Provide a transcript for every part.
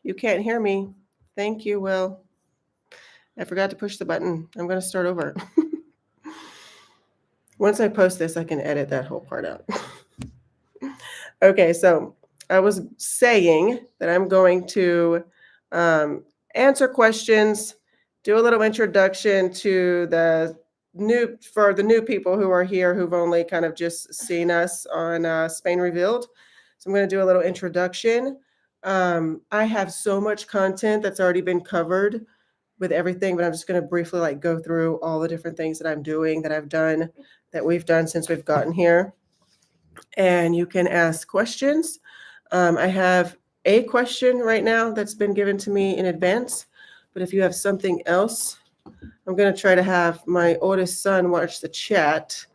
You can't hear me. Thank you, Will. I forgot to push the button. I'm going to start over. Once I post this, I can edit that whole part out. Okay, so I was saying that I'm going to answer questions, do a little introduction to the new people who are here who've only kind of just seen us on Spain Revealed. So I'm going to do a little introduction. I have so much content that's already been covered with everything, but I'm just going to briefly like go through all the different things that I'm doing, that I've done, that we've done since we've gotten here. And you can ask questions. I have a question right now that's been given to me in advance, but if you have something else, I'm going to try to have my oldest son watch the chat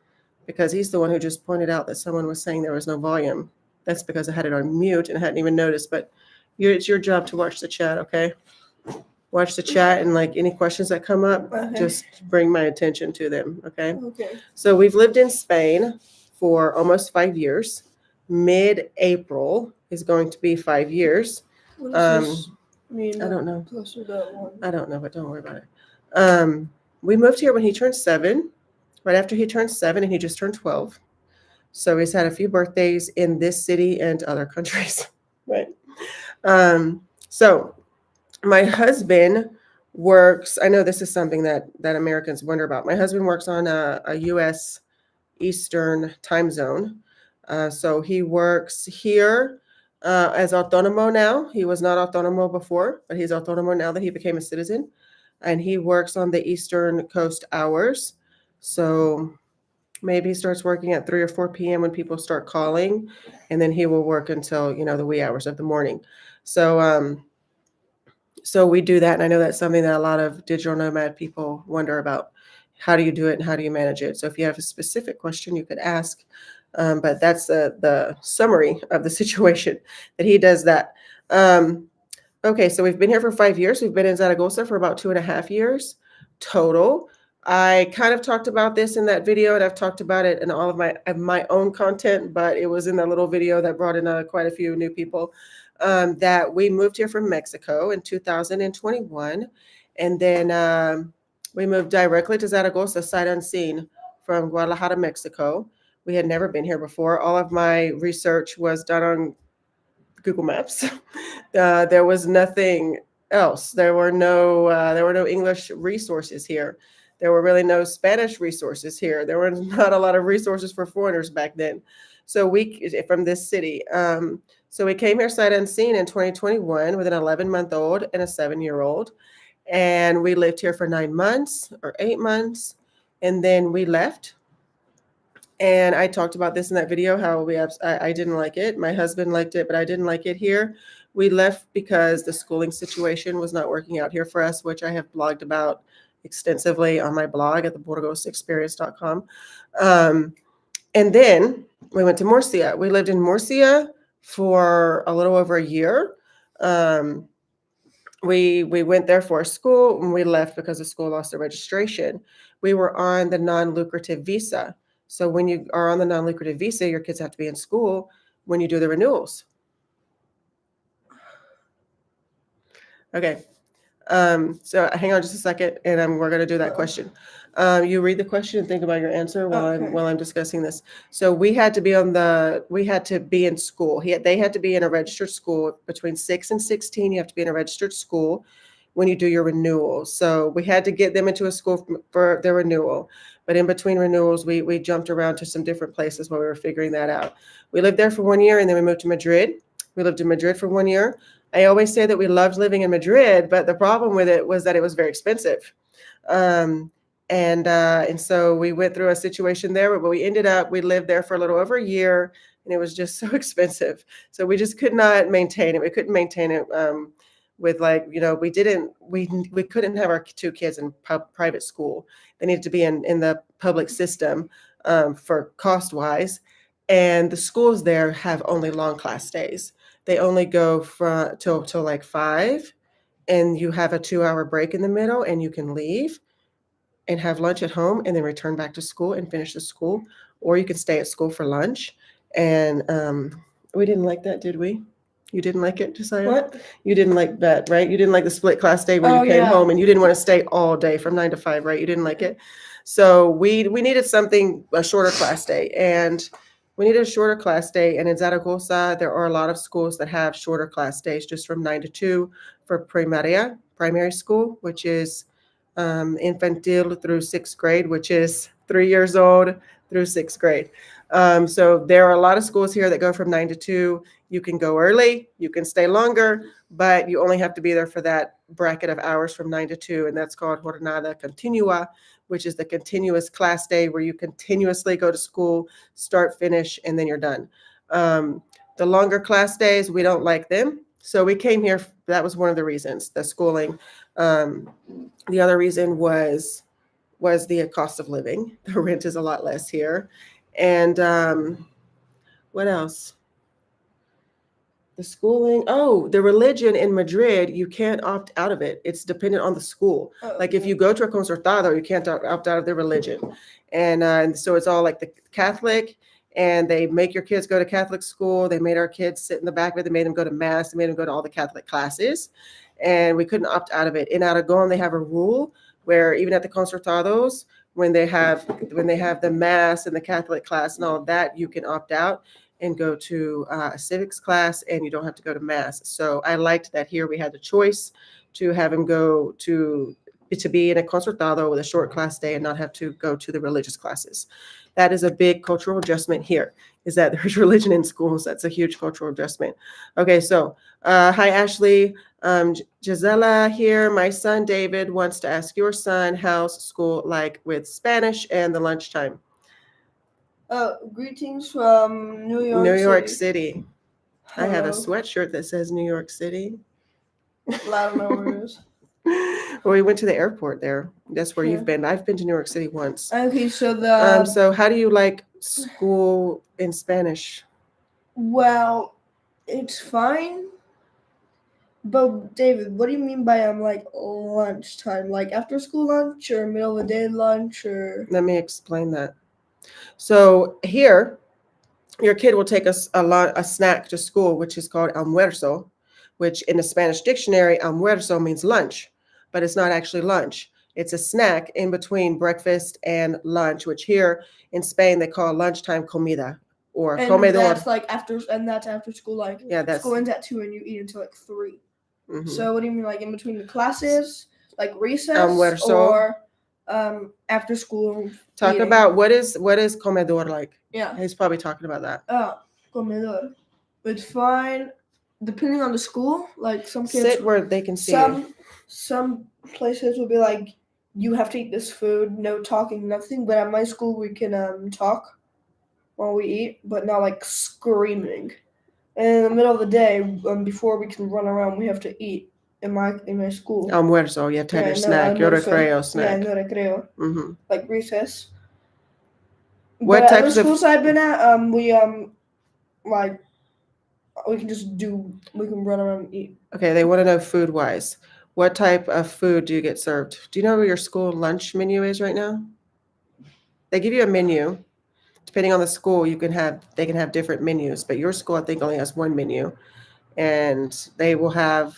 because he's the one who just pointed out that someone was saying there was no volume. That's because I had it on mute and I hadn't even noticed, but it's your job to watch the chat, okay? Watch the chat, and like any questions that come up, just bring my attention to them, okay? Okay. So we've lived in Spain for almost 5 years. Mid-April is going to be 5 years. What does this mean? I don't know. Plus or that one? I don't know, but don't worry about it. We moved here when he turned 7, right after he turned 7, and he just turned 12. So he's had a few birthdays in this city and other countries, right? So my husband works, I know this is something that Americans wonder about. My husband works on a U.S. Eastern time zone. So he works here as autonomo now. He was not autonomo before, but he's autonomo now that he became a citizen. And he works on the Eastern Coast hours. So maybe he starts working at 3 or 4 p.m. when people start calling, and then he will work until, the wee hours of the morning. So we do that, and I know that's something that a lot of digital nomad people wonder about. How do you do it and how do you manage it? So if you have a specific question, you could ask. But that's the summary of the situation, that he does that. Okay, so we've been here for 5 years. We've been in Zaragoza for about 2.5 years total. I kind of talked about this in that video, and I've talked about it in all of my own content, but it was in that little video that brought in quite a few new people. That we moved here from Mexico in 2021, and then we moved directly to Zaragoza, sight unseen, from Guadalajara, Mexico. We had never been here before. All of my research was done on Google Maps. There was nothing else. There were no English resources here. There were really no Spanish resources here. There were not a lot of resources for foreigners back then. So from this city. So we came here sight unseen in 2021 with an 11-month-old and a 7-year-old. And we lived here for 9 months or 8 months. And then we left. And I talked about this in that video, how I didn't like it. My husband liked it, but I didn't like it here. We left because the schooling situation was not working out here for us, which I have blogged about extensively on my blog at theburgosexperience.com. And then we went to Murcia. We lived in Murcia for a little over a year. We went there for school, and we left because the school lost their registration. We were on the non-lucrative visa. So when you are on the non-lucrative visa, your kids have to be in school when you do the renewals. Okay. So hang on just a second, and we're going to do that question. You read the question and think about your answer while I'm discussing this. So we had to be in school. They had to be in a registered school between 6 and 16. You have to be in a registered school when you do your renewal. So we had to get them into a school for their renewal. But in between renewals, we jumped around to some different places while we were figuring that out. We lived there for 1 year, and then we moved to Madrid. We lived in Madrid for 1 year. I always say that we loved living in Madrid, but the problem with it was that it was very expensive. And so we went through a situation there, but we lived there for a little over a year, and it was just so expensive. So we just could not maintain it. We couldn't maintain it with we couldn't have our 2 kids in private school. They needed to be in the public system for cost wise. And the schools there have only long class days. They only go till like 5, and you have a 2-hour break in the middle, and you can leave and have lunch at home and then return back to school and finish the school, or you can stay at school for lunch. And we didn't like that, did we? You didn't like it, Josiah? What? You didn't like that, right? You didn't like the split class day where Oh, you came yeah. home and you didn't want to stay all day from 9 to 5, right? You didn't like it. So we needed something, a shorter class day. And we needed a shorter class day. And in Zaragoza, there are a lot of schools that have shorter class days, just from 9 to 2 for primaria, primary school, which is infantil through sixth grade, which is 3 years old through sixth grade. So there are a lot of schools here that go from 9 to 2. You can go early, you can stay longer, but you only have to be there for that bracket of hours from 9 to 2, and that's called jornada continua, which is the continuous class day where you continuously go to school, start, finish, and then you're done. The longer class days, we don't like them. So we came here. That was one of the reasons, the schooling. The other reason was the cost of living. The rent is a lot less here. And what else? The schooling. Oh, the religion in Madrid, you can't opt out of it. It's dependent on the school. Like if you go to a concertado, you can't opt out of the religion. And so it's all like the Catholic, and they make your kids go to Catholic school. They made our kids sit in the back of it. They made them go to mass. They made them go to all the Catholic classes. And we couldn't opt out of it. In Aragon, they have a rule where even at the concertados, when they have the mass and the Catholic class and all of that, you can opt out and go to a civics class, and you don't have to go to mass. So I liked that here we had the choice to have him go to be in a concertado with a short class day and not have to go to the religious classes. That is a big cultural adjustment here, is that there's religion in schools. That's a huge cultural adjustment. Okay, so hi, Ashley. Gisela here. My son, David, wants to ask your son, how's school like with Spanish and the lunchtime? Greetings from New York New York City. City. I have a Hello. sweatshirt that says New York City. Well, I don't know where it is. Well, we went to the airport there. That's where Yeah. you've been. I've been to New York City once. Okay, so the So how do you like school in Spanish? well, it's fine. But David, what do you mean by like lunchtime? Like after school lunch or middle of the day lunch or? Let me explain that. So here, your kid will take a snack to school, which is called almuerzo, which in the Spanish dictionary, almuerzo means lunch, but it's not actually lunch. It's a snack in between breakfast and lunch, which here in Spain they call lunchtime comida or And comedor. that's like that's after school. Like Yeah, that's school ends at 2 and you eat until like 3. mhm. So what do you mean, like in between the classes, like recess Almuerzo. or after school? Talk eating? about what is comedor like? Yeah. He's probably talking about that. Comedor. It's fine, depending on the school. Like some kids, Sit where they can see you. some places will be like, you have to eat this food, no talking, nothing. But at my school, we can talk while we eat, but not like screaming. And in the middle of the day, before we can run around, we have to eat in my school. Almuerzo, you have to have your snack, your recreo snack. Yeah, no recreo. Mm-hmm. Like recess. What but types other of schools I've been at, we like we can run around and eat. Okay, they want to know food wise. What type of food do you get served? Do you know what your school lunch menu is right now? They give you a menu. Depending on the school, they can have different menus, but your school I think only has one menu. And they will have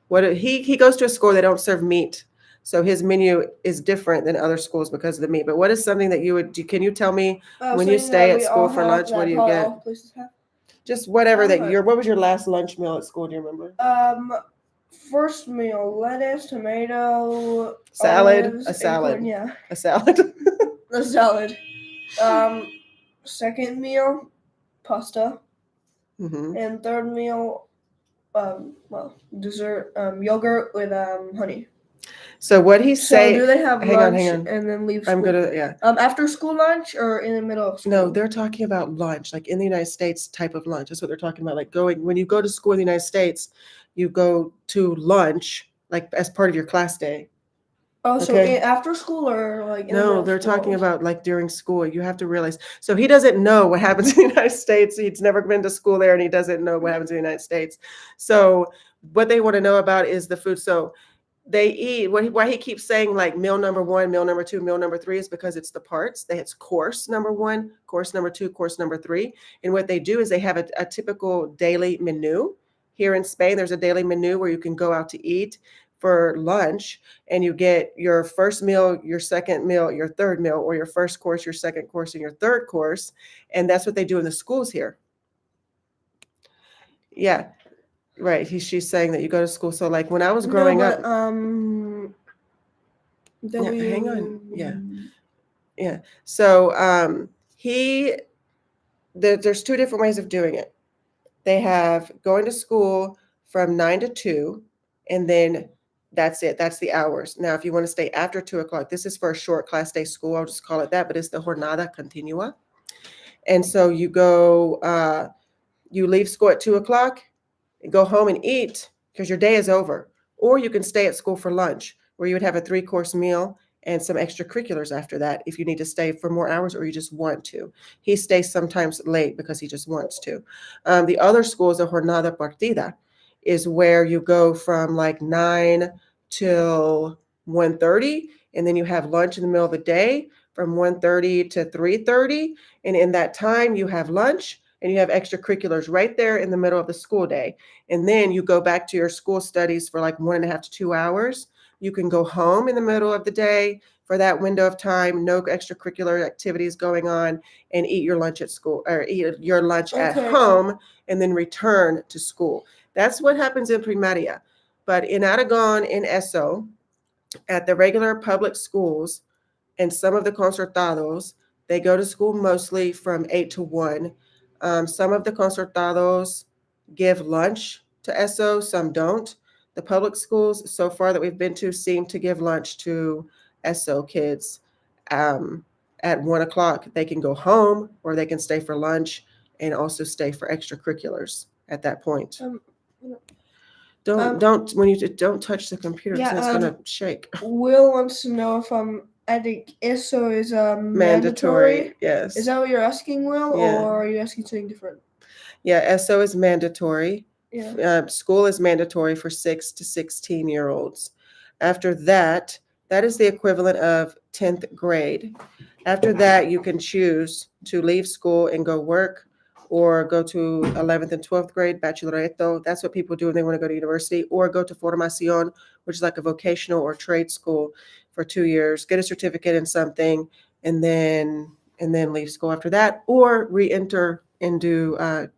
he goes to a school they don't serve meat. So his menu is different than other schools because of the meat. But what is something that you would do? Can you tell me when you stay at school for lunch, what do you get? All places have. Just whatever what was your last lunch meal at school? Do you remember? First meal, lettuce, tomato, salad, olives, a salad. Acorn, yeah. A salad. A salad. Second meal, pasta. Mm-hmm. And third meal, dessert, yogurt with honey. So what he's saying? So do they have hang lunch on. and then leave school? I'm gonna yeah. After school lunch or in the middle of school? No, they're talking about lunch, like in the United States type of lunch. That's what they're talking about. Like when you go to school in the United States, you go to lunch like as part of your class day. Oh, so Okay. after school or like? No, they're talking about like during school. You have to realize. So he doesn't know what happens in the United States. He's never been to school there, and he doesn't know what happens in the United States. So what they want to know about is the food. So they eat. Why he keeps saying like meal number 1, meal number 2, meal number 3 is because it's the parts. It's course number 1, course number 2, course number 3. And what they do is they have a typical daily menu Here in Spain, there's a daily menu where you can go out to eat for lunch, and you get your first meal, your second meal, your third meal, or your first course, your second course, and your third course. And that's what they do in the schools here. Yeah, right. She's saying that you go to school. So like when I was growing up, hang on. Yeah. So there's two different ways of doing it. They have going to school from 9 to 2, and then that's it. That's the hours. Now, if you want to stay after 2 o'clock, this is for a short class day school. I'll just call it that, but it's the jornada continua. And so you go, you leave school at 2 o'clock and go home and eat because your day is over. Or you can stay at school for lunch, where you would have a 3-course meal and some extracurriculars after that if you need to stay for more hours or you just want to. He stays sometimes late because he just wants to. The other school is a jornada partida, is where you go from like 9 till 1:30, and then you have lunch in the middle of the day from 1:30 to 3:30. And in that time, you have lunch and you have extracurriculars right there in the middle of the school day. And then you go back to your school studies for like 1.5 to 2 hours. You can go home in the middle of the day for that window of time, no extracurricular activities going on, and eat your lunch at school or eat your lunch at home and then return to school. That's what happens in primaria. But in Aragon, in ESO, at the regular public schools and some of the concertados, they go to school mostly from 8 to 1. Some of the concertados give lunch to ESO, some don't. The public schools so far that we've been to seem to give lunch to ESO kids at 1 o'clock. They can go home or they can stay for lunch and also stay for extracurriculars at that point. Don't touch the computer because it's gonna shake. Will wants to know if I think ESO is mandatory. Yes. Is that what you're asking, Will, Yeah. or are you asking something different? Yeah, ESO is mandatory. Yeah. School is mandatory for 6 to 16-year-olds. After that, that is the equivalent of 10th grade. After that, you can choose to leave school and go work or go to 11th and 12th grade, bacheloretto. That's what people do when they want to go to university, or go to formación, which is like a vocational or trade school for 2 years, get a certificate in something, and then leave school after that, or re-enter and do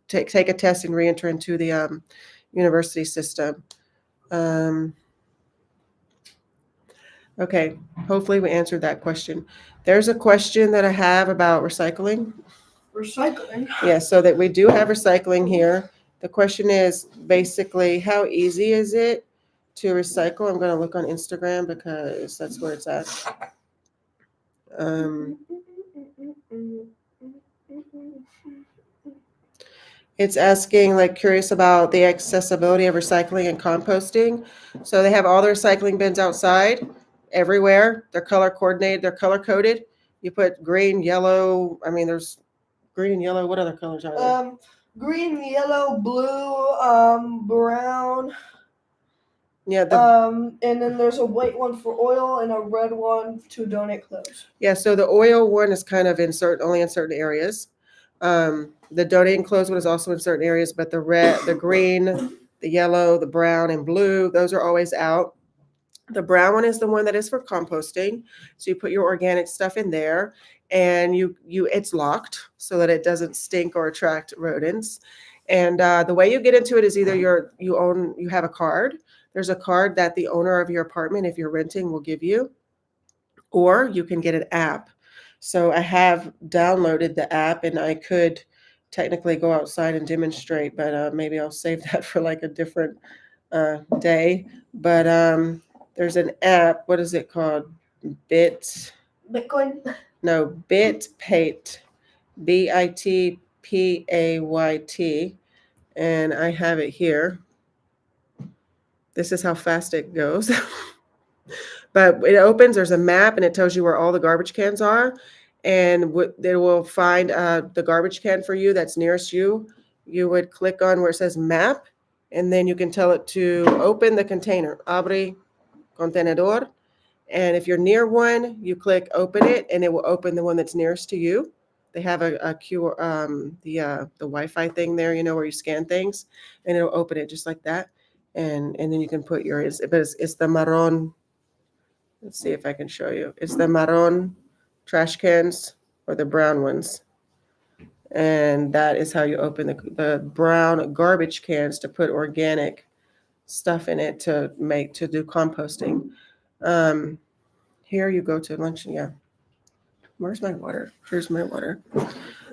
take a test and re-enter into the university system. Okay, hopefully we answered that question. There's a question that I have about recycling. Recycling? Yeah, so that we do have recycling here. The question is basically, how easy is it to recycle? I'm going to look on Instagram because that's where it's at. It's asking, like, curious about the accessibility of recycling and composting. So they have all the recycling bins outside everywhere. They're color coordinated. They're color coded. You put green, yellow. I mean, there's green and yellow. What other colors are there? Green, yellow, blue, brown. Yeah. And then there's a white one for oil and a red one to donate clothes. Yeah. So the oil one is kind of only in certain areas. The donating clothes one is also in certain areas, but the red, the green, the yellow, the brown, and blue, those are always out. The brown one is the one that is for composting. So you put your organic stuff in there, and it's locked so that it doesn't stink or attract rodents. And the way you get into it is either you have a card. There's a card that the owner of your apartment, if you're renting, will give you, or you can get an app. So I have downloaded the app, and I could technically go outside and demonstrate, but maybe I'll save that for like a different day. But there's an app. What is it called? Bitcoin? No, BitPayt. BITPAYT. And I have it here. This is how fast it goes. But it opens, there's a map, and it tells you where all the garbage cans are. And they will find the garbage can for you that's nearest you. You would click on where it says map, and then you can tell it to open the container. Abre contenedor. And if you're near one, you click open it, and it will open the one that's nearest to you they have a QR, the Wi-Fi thing there, where you scan things, and it'll open it just like that, and then you can put it's the marron. Let's see if I can show you. It's the marron trash cans or the brown ones. And that is how you open the brown garbage cans to put organic stuff in it to do composting. Here you go to lunch. Yeah. Where's my water? Here's my water.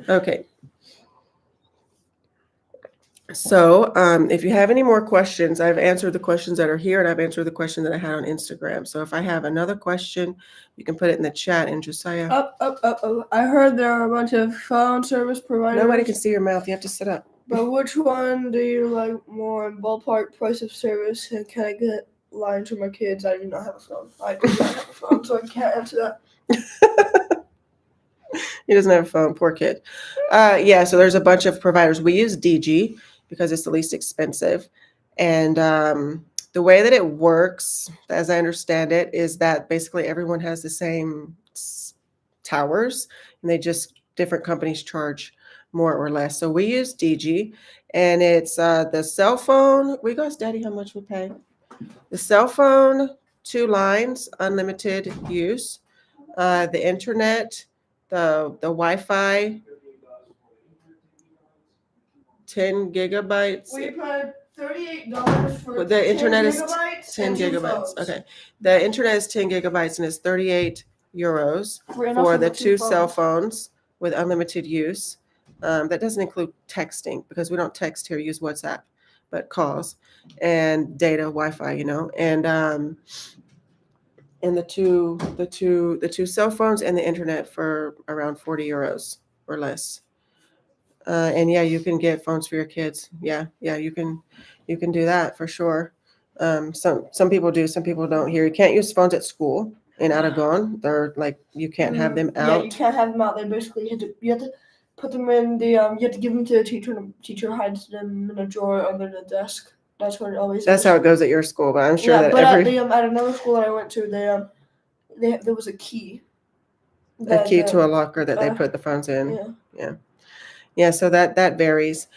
Okay. So if you have any more questions, I've answered the questions that are here, and I've answered the question that I had on Instagram. So if I have another question, you can put it in the chat. And Josiah. I heard there are a bunch of phone service providers. Nobody can see your mouth. You have to sit up. But which one do you like more? Ballpark price of service, and can I get lines for my kids? I do not have a phone. I do not have a phone, so I can't answer that. He doesn't have a phone. Poor kid. Yeah, so there's a bunch of providers. We use DG because it's the least expensive. And the way that it works, as I understand it, is that basically everyone has the same towers, and different companies charge more or less. So we use DG, and it's the cell phone. We asked Daddy how much we pay. The cell phone, 2 lines, unlimited use. The internet, the Wi-Fi, 10 gigabytes. We paid $38 for the internet is 10 and 2 gigabytes. phones. Okay. The internet is 10 gigabytes and it's 38 euros And for also the 2 phones. cell phones with unlimited use. That doesn't include texting because we don't text here, use WhatsApp, but calls and data, Wi-Fi, and the two cell phones and the internet for around 40 euros or less. And yeah, you can get phones for your kids. Yeah, you can do that for sure. Some people do, some people don't. Here, you can't use phones at school in Aragon. They're like, you can't have them out. Yeah, you can't have them out. They basically you have to put them in the you have to give them to the teacher, and the teacher hides them in a drawer under the desk. That's what it always. That's is. how it goes at your school, but I'm sure yeah, that but every at another school that I went to, there was a key. a key to a locker that they put the phones in. Yeah. So that varies.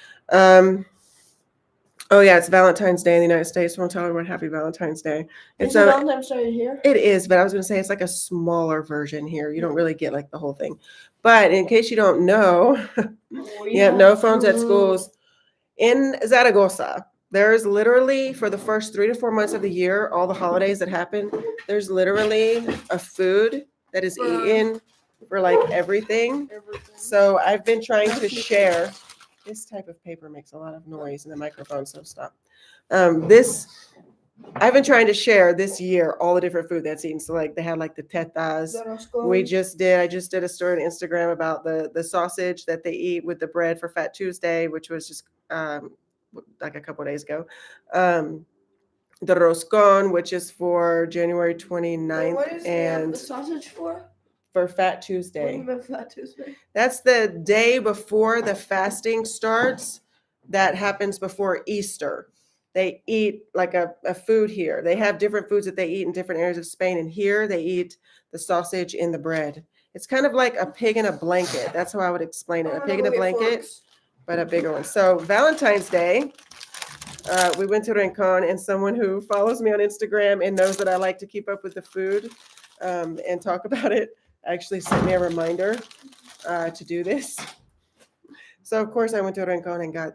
Oh yeah, it's Valentine's Day in the United States. I want to tell everyone Happy Valentine's Day. Is it Valentine's Day here? It is, but I was going to say it's like a smaller version here. You don't really get like the whole thing. But in case you don't know, you have no phones at schools. In Zaragoza, there's literally, for the first 3 to 4 months of the year, all the holidays that happen, there's literally a food that is eaten for like everything. So I've been trying to share. This type of paper makes a lot of noise in the microphone, so stop. I've been trying to share this year all the different food that's eaten. So like they had like the tetas. I just did a story on Instagram about the sausage that they eat with the bread for Fat Tuesday, which was just like a couple of days ago. The roscon, which is for January 29th. What is the sausage for? For Fat Tuesday. What do you mean Fat Tuesday? That's the day before the fasting starts. That happens before Easter. They eat like a food here. They have different foods that they eat in different areas of Spain. And here they eat the sausage in the bread. It's kind of like a pig in a blanket. That's how I would explain it. A pig in a blanket, but a bigger one. So Valentine's Day, we went to Rincon, and someone who follows me on Instagram and knows that I like to keep up with the food and talk about it actually sent me a reminder to do this. So of course I went to Rincon and got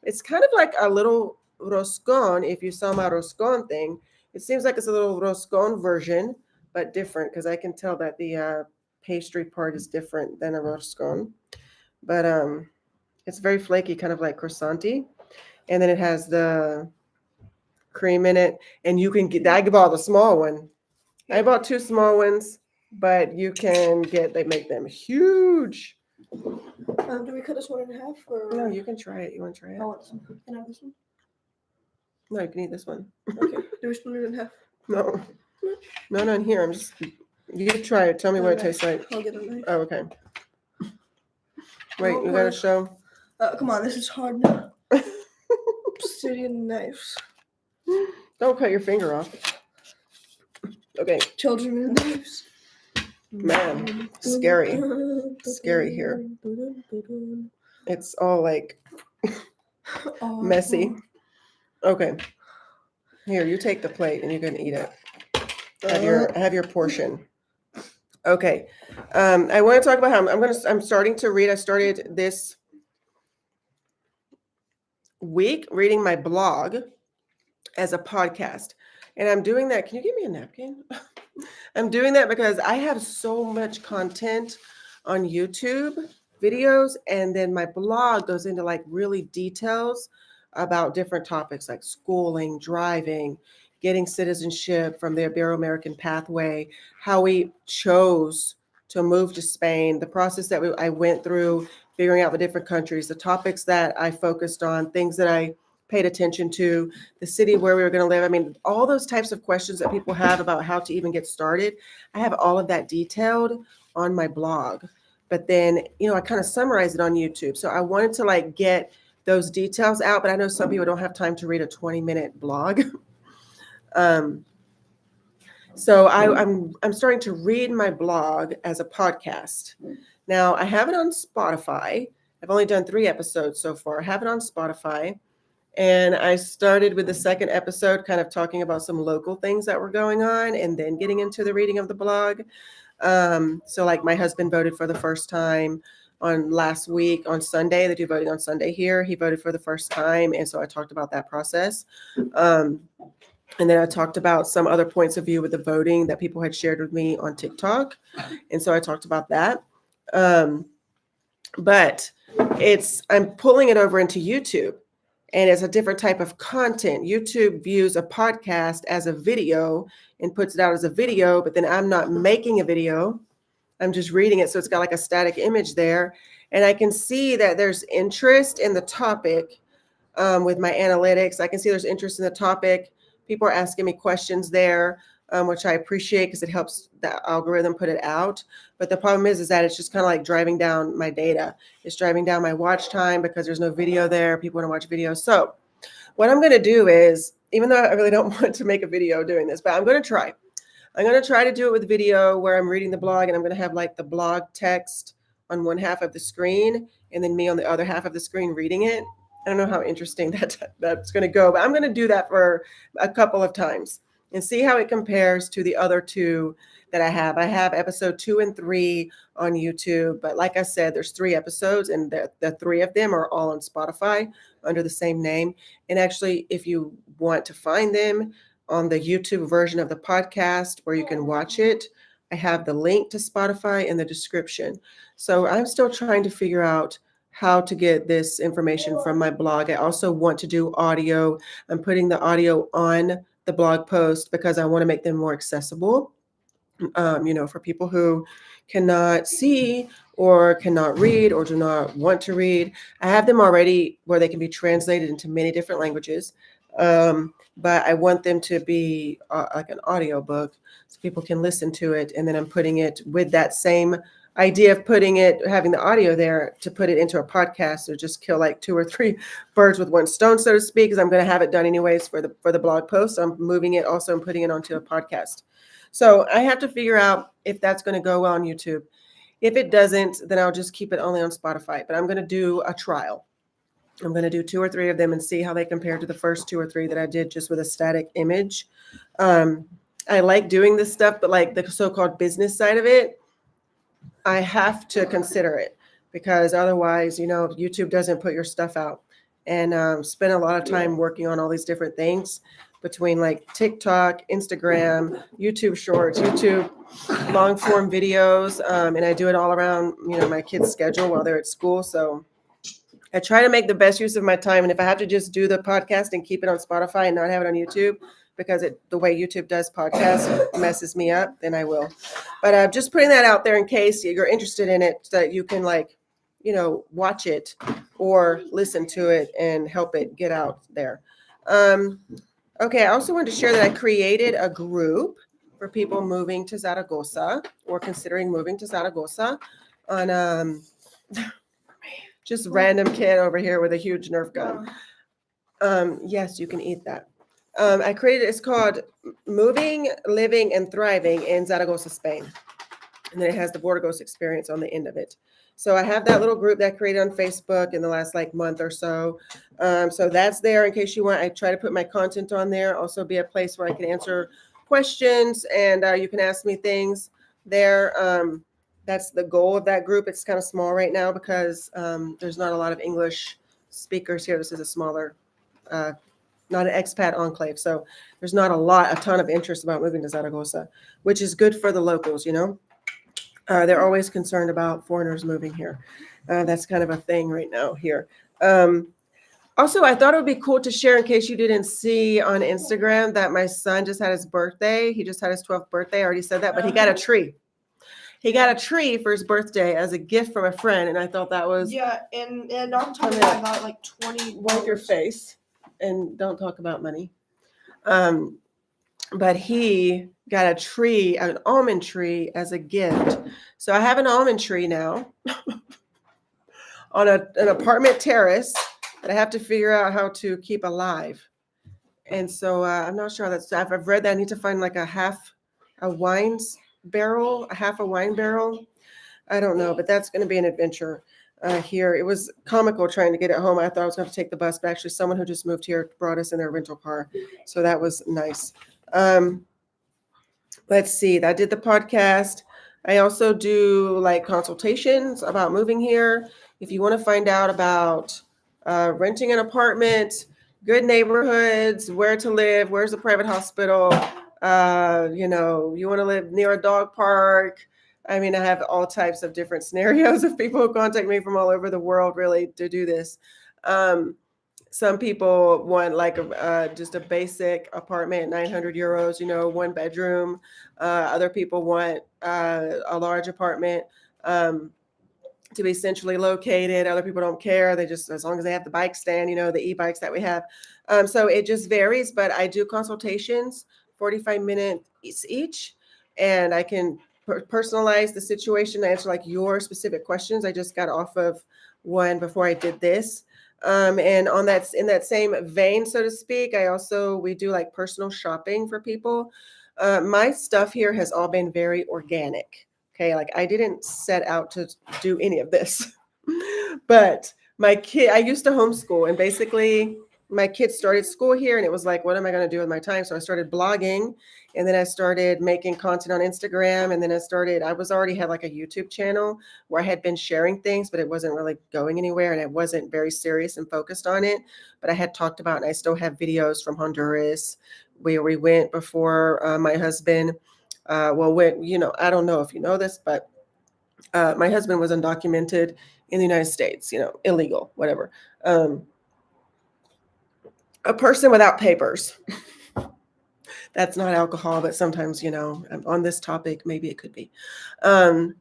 it's kind of like a little roscon. If you saw my roscon thing, it seems like it's a little roscon version, but different because I can tell that the pastry part is different than a roscon. But it's very flaky, kind of like croissanty. And then it has the cream in it. And you can I bought the small one. I bought 2 small ones, but you can they make them huge. Do we cut this one in half? Or? No, you can try it. You want to try it? I want this one. Can I have this one? No, you can eat this one. Okay. Do we split it in half? No, in here. You try it. Tell me what it tastes like. I'll get a knife. Oh, okay. Wait, you gotta show. Come on, this is hard now. Obsidian knives. Don't cut your finger off. Okay. Children and knives. Man, scary. Scary here. It's all like messy. Okay. Here, you take the plate and you can eat it. Have your portion. Okay. I want to talk about how I'm starting to read. I started this week reading my blog as a podcast. And I'm doing that. Can you give me a napkin? I'm doing that because I have so much content on YouTube videos, and then my blog goes into like really details about different topics like schooling, driving, getting citizenship from the Ibero-American pathway, how we chose to move to Spain, the process that I went through, figuring out the different countries, the topics that I focused on, things that I paid attention to, the city where we were going to live. I mean, all those types of questions that people have about how to even get started. I have all of that detailed on my blog. But then, I kind of summarize it on YouTube. So I wanted to like get those details out, but I know some people don't have time to read a 20-minute blog. So I'm starting to read my blog as a podcast. Now I have it on Spotify. I've only done 3 episodes so far. I have it on Spotify. And I started with the second episode, kind of talking about some local things that were going on and then getting into the reading of the blog. So like my husband voted for the first time on last week on Sunday. They do voting on Sunday here. He voted for the first time. And so I talked about that process. And then I talked about some other points of view with the voting that people had shared with me on TikTok. And so I talked about that. But I'm pulling it over into YouTube. And it's a different type of content. YouTube views a podcast as a video and puts it out as a video, but then I'm not making a video. I'm just reading it. So it's got like a static image there. And I can see that there's interest in the topic with my analytics. I can see there's interest in the topic. People are asking me questions there, which I appreciate because it helps the algorithm put it out. But the problem is that it's just kind of like driving down my data. It's driving down my watch time because there's no video there. People want to watch videos. So what I'm going to do is, even though I really don't want to make a video doing this, but I'm going to try. I'm going to try to do it with video where I'm reading the blog, and I'm going to have like the blog text on one half of the screen and then me on the other half of the screen reading it. I don't know how interesting that's going to go, but I'm going to do that for a couple of times and see how it compares to the other 2 that I have. I have episode 2 and 3 on YouTube, but like I said, there's 3 episodes, and the 3 of them are all on Spotify under the same name. And actually, if you want to find them on the YouTube version of the podcast where you can watch it, I have the link to Spotify in the description. So I'm still trying to figure out how to get this information from my blog. I also want to do audio. I'm putting the audio on the blog post because I want to make them more accessible, for people who cannot see or cannot read or do not want to read. I have them already where they can be translated into many different languages. But I want them to be like an audio book so people can listen to it. And then I'm putting it with that same idea of having the audio there to put it into a podcast. So just kill like 2 or 3 birds with one stone, so to speak, because I'm going to have it done anyways for the blog post. I'm moving it also and putting it onto a podcast. So I have to figure out if that's going to go well on YouTube. If it doesn't, then I'll just keep it only on Spotify. But I'm going to do a trial. I'm going to do 2 or 3 of them and see how they compare to the first 2 or 3 that I did just with a static image. I like doing this stuff, but like the so-called business side of it, I have to consider it because otherwise, YouTube doesn't put your stuff out. And spend a lot of time working on all these different things between like TikTok, Instagram, YouTube Shorts, YouTube long form videos. And I do it all around, my kids' schedule while they're at school. So I try to make the best use of my time. And if I have to just do the podcast and keep it on Spotify and not have it on YouTube, because the way YouTube does podcasts messes me up, then I will. But just putting that out there in case you're interested in it, so that you can watch it or listen to it and help it get out there. Okay, I also wanted to share that I created a group for people moving to Zaragoza or considering moving to Zaragoza on just random kid over here with a huge Nerf gun. Yes, you can eat that. It's called Moving, Living, and Thriving in Zaragoza, Spain. and then it has the Burgos experience on the end of it. So I have that little group that I created on Facebook in the last like month or so. So that's there in case you want. I try to put my content on there. Also be a place where I can answer questions and you can ask me things there. That's the goal of that group. It's kind of small right now because there's not a lot of English speakers here. This is a smaller, not an expat enclave. So there's not a ton of interest about moving to Zaragoza, which is good for the locals, you know. They're always concerned about foreigners moving here. That's kind of a thing right now here. Also, I thought it would be cool to share in case you didn't see on Instagram that my son just had his birthday. He just had his 12th birthday. I already said that, but he got a tree. He got a tree for his birthday as a gift from a friend, and I thought that was and on top of that, I got like 20. Wipe your face and don't talk about money. But he got a tree, an almond tree, as a gift. So I have an almond tree now on an apartment terrace that I have to figure out how to keep alive. And so I'm not sure that's. I've read that I need to find like a half a wine barrel. I don't know, but that's going to be an adventure here. It was comical trying to get it home. I thought I was going to take the bus, but actually someone who just moved here brought us in their rental car. So that was nice. Let's see. I did the podcast. I also do like consultations about moving here. If you want to find out about renting an apartment, good neighborhoods, where to live, where's the private hospital, you want to live near a dog park. I mean, I have all types of different scenarios of people who contact me from all over the world really to do this. Some people want like just a basic apartment, 900 euros, 1 bedroom. Other people want a large apartment to be centrally located. Other people don't care. They just, as long as they have the bike stand, the e-bikes that we have. So it just varies, but I do consultations, 45 minutes each, and I can personalize the situation, answer like your specific questions. I just got off of one before I did this. And in that same vein, so to speak, we do like personal shopping for people. My stuff here has all been very organic. Okay. Like I didn't set out to do any of this, but I used to homeschool, and basically my kids started school here, and it was like, what am I going to do with my time? So I started blogging, and then I started making content on Instagram. And then I already had like a YouTube channel where I had been sharing things, but it wasn't really going anywhere. And I wasn't very serious and focused on it, but I had talked about, and I still have videos from Honduras where we went before my husband, I don't know if you know this, but my husband was undocumented in the United States, illegal, whatever. A person without papers. That's not alcohol, but sometimes, on this topic, maybe it could be. So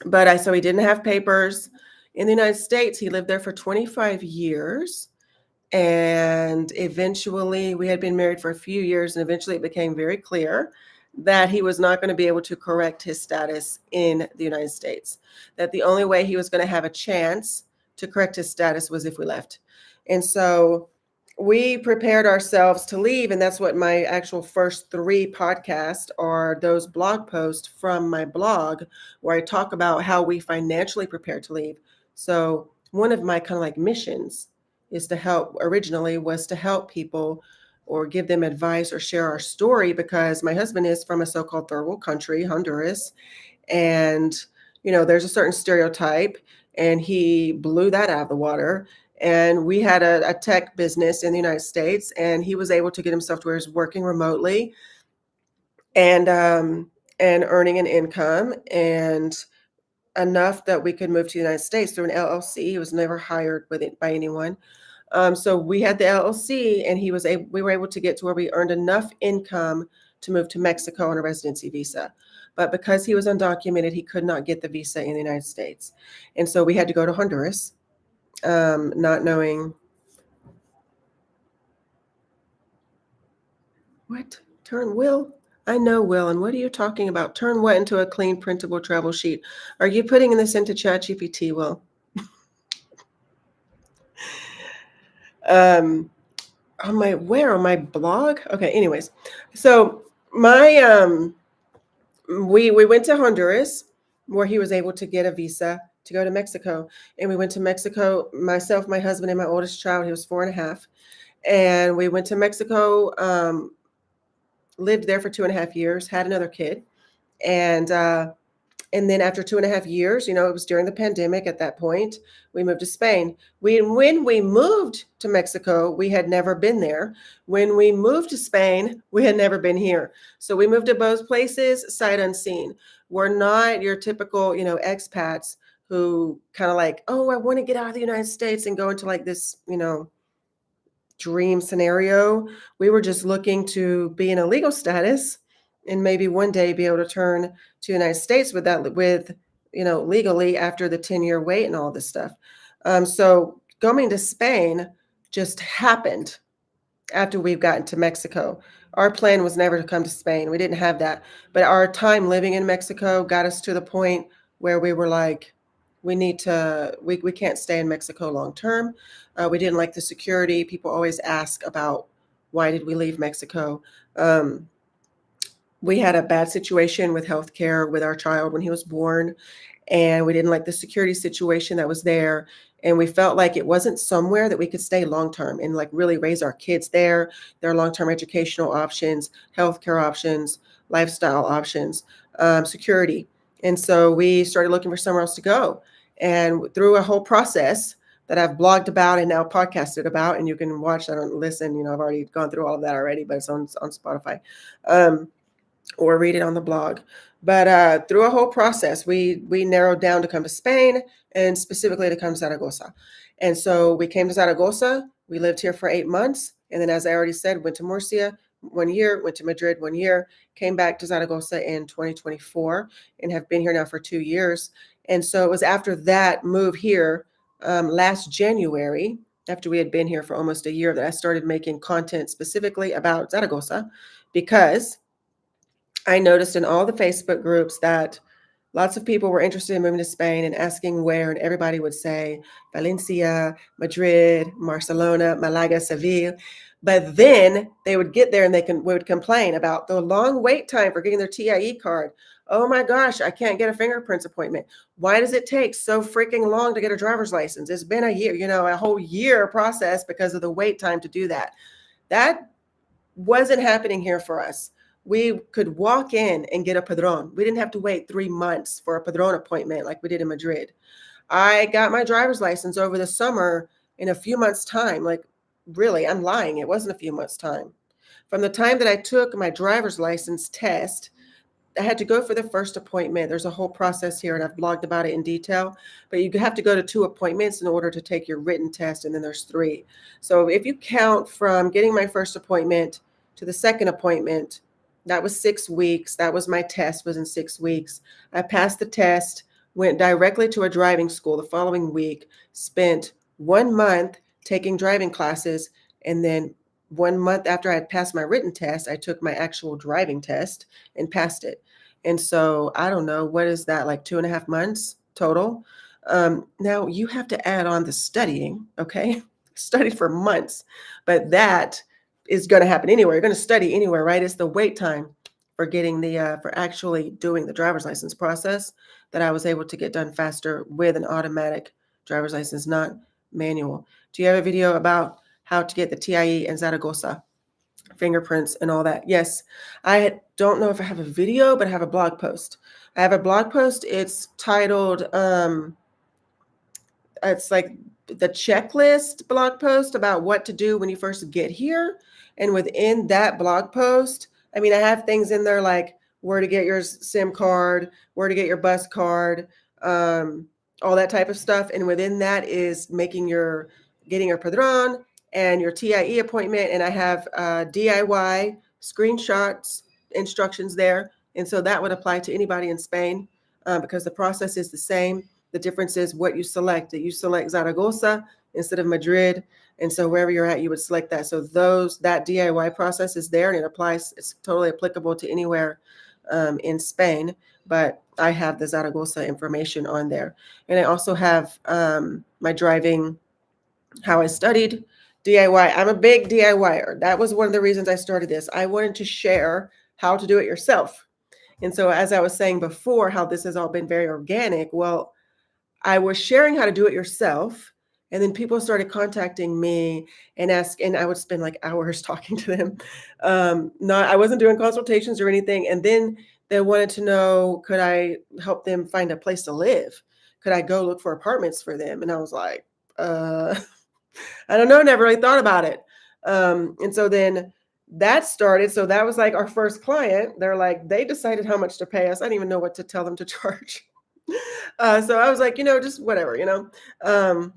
he didn't have papers in the United States. He lived there for 25 years. And eventually, we had been married for a few years, and eventually it became very clear that he was not going to be able to correct his status in the United States, that the only way he was going to have a chance to correct his status was if we left. And so we prepared ourselves to leave. And that's what my actual first 3 podcasts are, those blog posts from my blog where I talk about how we financially prepared to leave. So one of my kind of like missions was to help people or give them advice or share our story, because my husband is from a so-called third world country, Honduras. And, there's a certain stereotype, and he blew that out of the water. And we had a tech business in the United States, and he was able to get himself to where he's working remotely and earning an income, and enough that we could move to the United States through an LLC. He was never hired by anyone. So we had the LLC, and we were able to get to where we earned enough income to move to Mexico on a residency visa. But because he was undocumented, he could not get the visa in the United States. And so we had to go to Honduras, not knowing what? Turn Will? I know, Will. And what are you talking about? Turn what into a clean, printable travel sheet? Are you putting this into ChatGPT, Will? On my blog? Okay, anyways. So we went to Honduras, where he was able to get a visa to go to Mexico. And we went to Mexico, myself, my husband, and my oldest child. He was 4.5. And we went to Mexico, lived there for 2.5 years, had another kid. And and then after 2.5 years, it was during the pandemic at that point, we moved to Spain. When we moved to Mexico, we had never been there. When we moved to Spain, we had never been here. So we moved to both places, sight unseen. We're not your typical, expats who kind of like, oh, I want to get out of the United States and go into like this, dream scenario. We were just looking to be in a legal status and maybe one day be able to turn to the United States legally after the 10-year wait and all this stuff. So going to Spain just happened after we've gotten to Mexico. Our plan was never to come to Spain. We didn't have that. But our time living in Mexico got us to the point where we were like, we can't stay in Mexico long term. We didn't like the security. People always ask about why did we leave Mexico. We had a bad situation with healthcare with our child when he was born, and we didn't like the security situation that was there. And we felt like it wasn't somewhere that we could stay long term and like really raise our kids there. There are long term educational options, healthcare options, lifestyle options, security. And so we started looking for somewhere else to go. And through a whole process that I've blogged about and now podcasted about, and you can watch that and listen. I've already gone through all of that already, but it's on Spotify. Or read it on the blog. But through a whole process, we narrowed down to come to Spain and specifically to come to Zaragoza. And so we came to Zaragoza. We lived here for 8 months. And then, as I already said, went to Murcia 1 year, went to Madrid 1 year, came back to Zaragoza in 2024 and have been here now for 2 years. And so it was after that move here last January, after we had been here for almost a year, that I started making content specifically about Zaragoza, because I noticed in all the Facebook groups that lots of people were interested in moving to Spain and asking where, and everybody would say Valencia, Madrid, Barcelona, Malaga, Seville. But then they would get there and would complain about the long wait time for getting their TIE card. Oh my gosh, I can't get a fingerprints appointment. Why does it take so freaking long to get a driver's license? It's been a year, a whole year process because of the wait time to do that. That wasn't happening here for us. We could walk in and get a padrón. We didn't have to wait 3 months for a padrón appointment like we did in Madrid. I got my driver's license over the summer in a few months' time. Like, really, I'm lying. It wasn't a few months' time. From the time that I took my driver's license test, I had to go for the first appointment. There's a whole process here, and I've blogged about it in detail. But you have to go to 2 appointments in order to take your written test, and then there's 3. So if you count from getting my first appointment to the second appointment, that was 6 weeks. That was my test, was in 6 weeks. I passed the test, went directly to a driving school the following week, spent 1 month taking driving classes, and then 1 month after I had passed my written test, I took my actual driving test and passed it. And so I don't know, what is that, like 2.5 months total? Now you have to add on the studying, okay? Studied for months, but that is going to happen anywhere. You're going to study anywhere, right? It's the wait time for getting for actually doing the driver's license process that I was able to get done faster with an automatic driver's license, not manual. Do you have a video about how to get the TIE and Zaragoza fingerprints and all that? Yes. I don't know if I have a video, but I have a blog post. I have a blog post. It's titled, it's like the checklist blog post about what to do when you first get here. And within that blog post, I have things in there like where to get your SIM card, where to get your bus card, all that type of stuff. And within that is getting your padrón and your TIE appointment. And I have DIY screenshots, instructions there. And so that would apply to anybody in Spain because the process is the same. The difference is what you select. That you select Zaragoza instead of Madrid. And so wherever you're at, you would select that. So that DIY process is there and it applies. It's totally applicable to anywhere in Spain. But I have the Zaragoza information on there. And I also have my driving, how I studied DIY. I'm a big DIYer. That was one of the reasons I started this. I wanted to share how to do it yourself. And so, as I was saying before, how this has all been very organic. Well, I was sharing how to do it yourself. And then people started contacting me and I would spend like hours talking to them. Not, I wasn't doing consultations or anything. And then they wanted to know, could I help them find a place to live? Could I go look for apartments for them? And I was like, uh, I don't know, never really thought about it. And so then that started. So that was like our first client. They're like, they decided how much to pay us. I didn't even know what to tell them to charge. So I was like, just whatever. Um,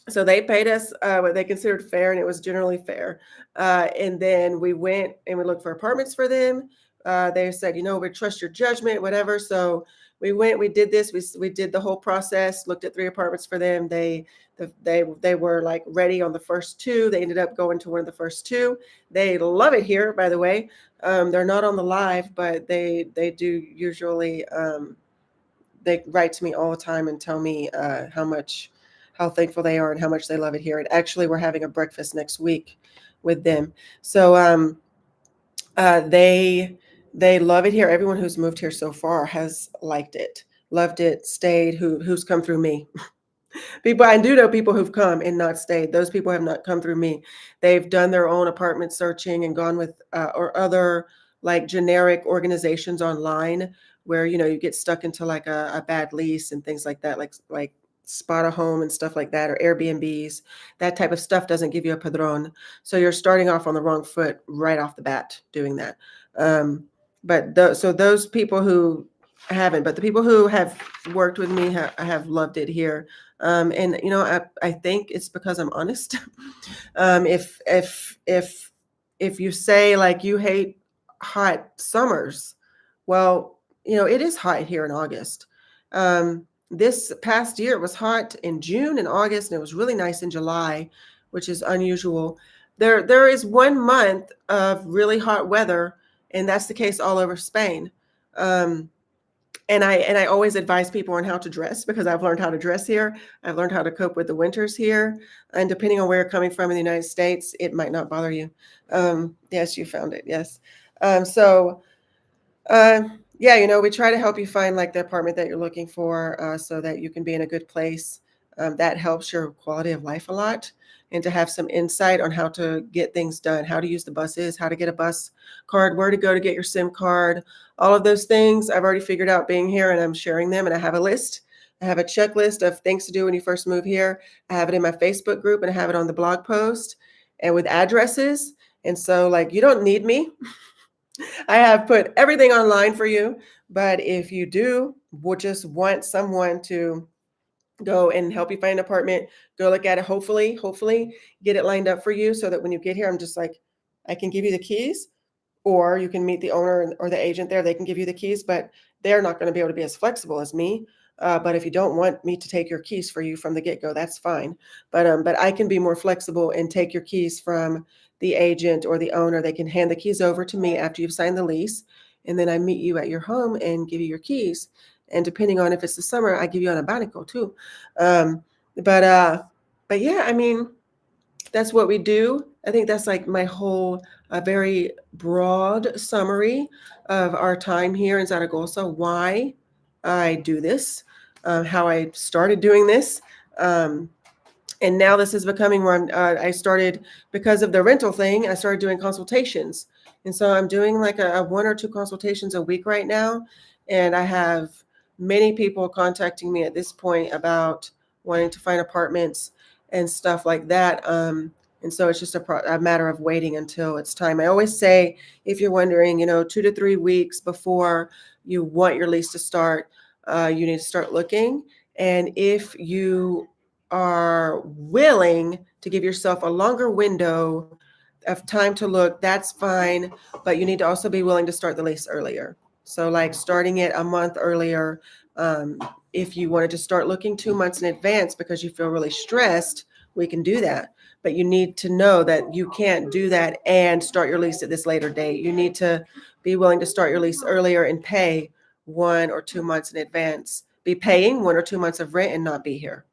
so they paid us what they considered fair, and it was generally fair. And then we went and we looked for apartments for them. They said, we trust your judgment, whatever. So we went, we did this, we did the whole process, looked at 3 apartments for them. They were like ready on the first 2. They ended up going to one of the first 2. They love it here, by the way. They're not on the live, but they do usually. They write to me all the time and tell me how thankful they are and how much they love it here. And actually, we're having a breakfast next week with them. So they love it here. Everyone who's moved here so far has liked it, loved it, stayed. Who's come through me? People, I do know people who've come and not stayed. Those people have not come through me. They've done their own apartment searching and gone with or other like generic organizations online where you get stuck into like a bad lease and things like that, like spot a home and stuff like that, or Airbnbs. That type of stuff doesn't give you a padrón, so you're starting off on the wrong foot right off the bat doing that. So those people who haven't, but the people who have worked with me have loved it here. And I think it's because I'm honest. If you say like you hate hot summers, well, it is hot here in August. This past year it was hot in June and August, and it was really nice in July, which is unusual. There is 1 month of really hot weather, and that's the case all over Spain. And I always advise people on how to dress because I've learned how to dress here. I've learned how to cope with the winters here. And depending on where you're coming from in the United States, it might not bother you. Yes, you found it. Yes. So yeah, we try to help you find like the apartment that you're looking for so that you can be in a good place. That helps your quality of life a lot. And to have some insight on how to get things done, how to use the buses, how to get a bus card, where to go to get your SIM card, all of those things I've already figured out being here, and I'm sharing them. And I have a list. I have a checklist of things to do when you first move here. I have it in my Facebook group and I have it on the blog post and with addresses. And so like, you don't need me. I have put everything online for you. But if you would just want someone to go and help you find an apartment, go look at it, hopefully get it lined up for you so that when you get here, I'm just like, I can give you the keys, or you can meet the owner or the agent there. They can give you the keys, but they're not going to be able to be as flexible as me. But if you don't want me to take your keys for you from the get-go, that's fine. But I can be more flexible and take your keys from the agent or the owner. They can hand the keys over to me after you've signed the lease, and then I meet you at your home and give you your keys. And depending on if it's the summer, I give you an abanico too. Um, but yeah, I mean, that's what we do. I think that's like my whole very broad summary of our time here in Zaragoza, why I do this, how I started doing this. And now this is becoming where I started, because of the rental thing, I started doing consultations. And so I'm doing like a 1 or 2 consultations a week right now. And I have many people contacting me at this point about wanting to find apartments and stuff like that. And so it's just a matter of waiting until it's time. I always say, if you're wondering, 2 to 3 weeks before you want your lease to start, you need to start looking. And if you are willing to give yourself a longer window of time to look, that's fine. But you need to also be willing to start the lease earlier. So like starting it a month earlier. If you wanted to start looking 2 months in advance because you feel really stressed, we can do that. But you need to know that you can't do that and start your lease at this later date. You need to be willing to start your lease earlier and pay 1 or 2 months in advance. Be paying 1 or 2 months of rent and not be here.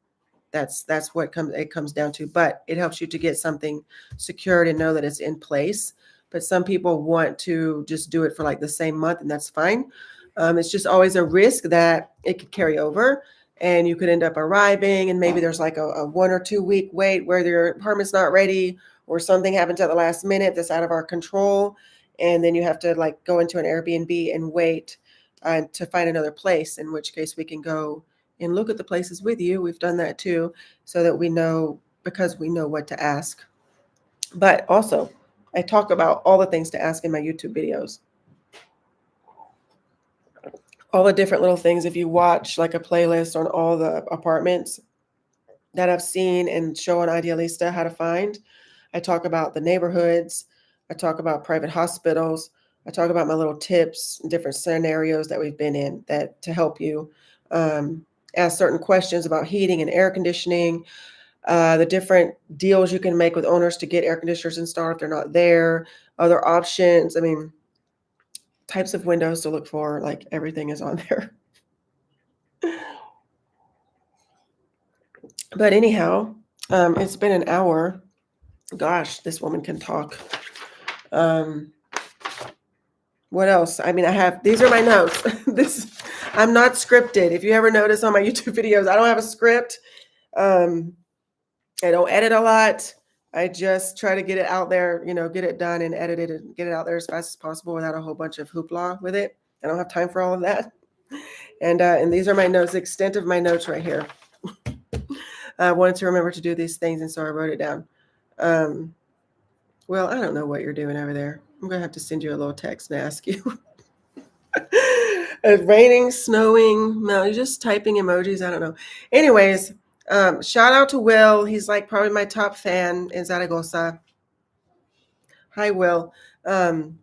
That's what it comes down to. But it helps you to get something secured and know that it's in place. But some people want to just do it for like the same month, and that's fine. It's just always a risk that it could carry over and you could end up arriving and maybe there's like a 1 or 2 week wait where your apartment's not ready or something happens at the last minute that's out of our control. And then you have to like go into an Airbnb and wait to find another place, in which case we can go and look at the places with you. We've done that too, so that we know, because we know what to ask. But also, I talk about all the things to ask in my YouTube videos. All the different little things. If you watch like a playlist on all the apartments that I've seen and show on Idealista how to find, I talk about the neighborhoods. I talk about private hospitals. I talk about my little tips and different scenarios that we've been in that to help you ask certain questions about heating and air conditioning, the different deals you can make with owners to get air conditioners installed if they're not there, other options. I mean, types of windows to look for, like everything is on there. But anyhow, it's been an hour. Gosh, this woman can talk. What else? I mean, these are my notes. I'm not scripted. If you ever notice on my YouTube videos, I don't have a script. I don't edit a lot. I just try to get it out there, get it done and edit it and get it out there as fast as possible without a whole bunch of hoopla with it. I don't have time for all of that. And these are my notes, the extent of my notes right here. I wanted to remember to do these things, and so I wrote it down. Well, I don't know what you're doing over there. I'm going to have to send you a little text and ask you. It's raining, snowing. No, you're just typing emojis. I don't know. Anyways, shout out to Will. He's like probably my top fan in Zaragoza. Hi, Will. And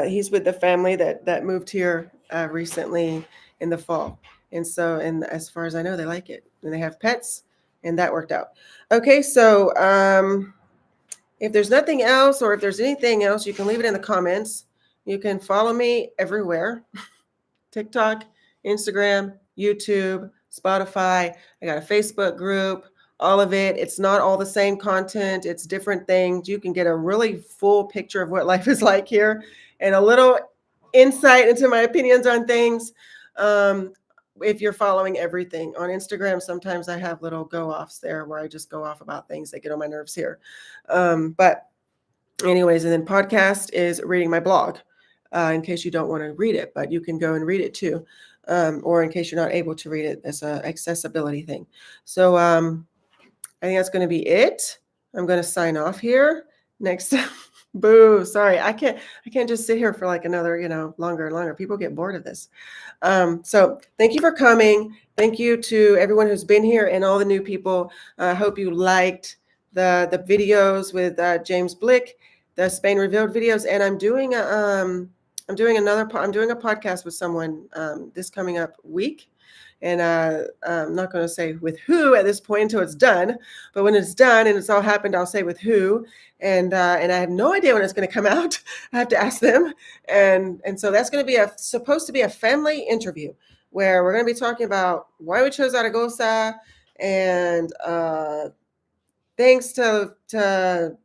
he's with the family that moved here recently in the fall. And as far as I know, they like it. And they have pets, and that worked out. Okay, so if there's nothing else, or if there's anything else, you can leave it in the comments. You can follow me everywhere. TikTok, Instagram, YouTube, Spotify. I got a Facebook group, all of it. It's not all the same content. It's different things. You can get a really full picture of what life is like here and a little insight into my opinions on things. If you're following everything on Instagram, sometimes I have little go-offs there where I just go off about things that get on my nerves here. But anyways, and then podcast is reading my blog. In case you don't want to read it, but you can go and read it too. Or in case you're not able to read it, as an accessibility thing. So I think that's going to be it. I'm going to sign off here. Next, boo, sorry. I can't just sit here for like another, longer and longer. People get bored of this. So thank you for coming. Thank you to everyone who's been here and all the new people. I hope you liked the videos with James Blick, the Spain Revealed videos. And I'm doing a podcast with someone this coming up week. And I'm not going to say with who at this point until it's done. But when it's done and it's all happened, I'll say with who. And I have no idea when it's going to come out. I have to ask them. And so that's going to be supposed to be a family interview where we're going to be talking about why we chose Zaragoza and things to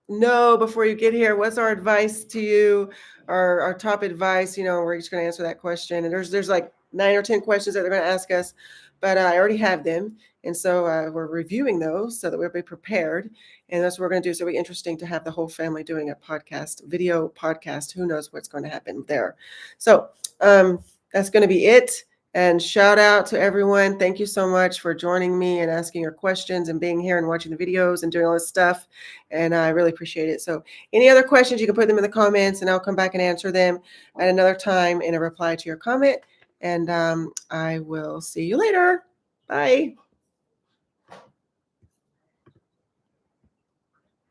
know before you get here. What's our advice to you? Our top advice, we're just going to answer that question. And there's like 9 or 10 questions that they're going to ask us, but I already have them. And so we're reviewing those so that we'll be prepared. And that's what we're going to do. So it'll be interesting to have the whole family doing a video podcast. Who knows what's going to happen there. So that's going to be it. And shout out to everyone. Thank you so much for joining me and asking your questions and being here and watching the videos and doing all this stuff. And I really appreciate it. So any other questions, you can put them in the comments and I'll come back and answer them at another time in a reply to your comment. And I will see you later. Bye.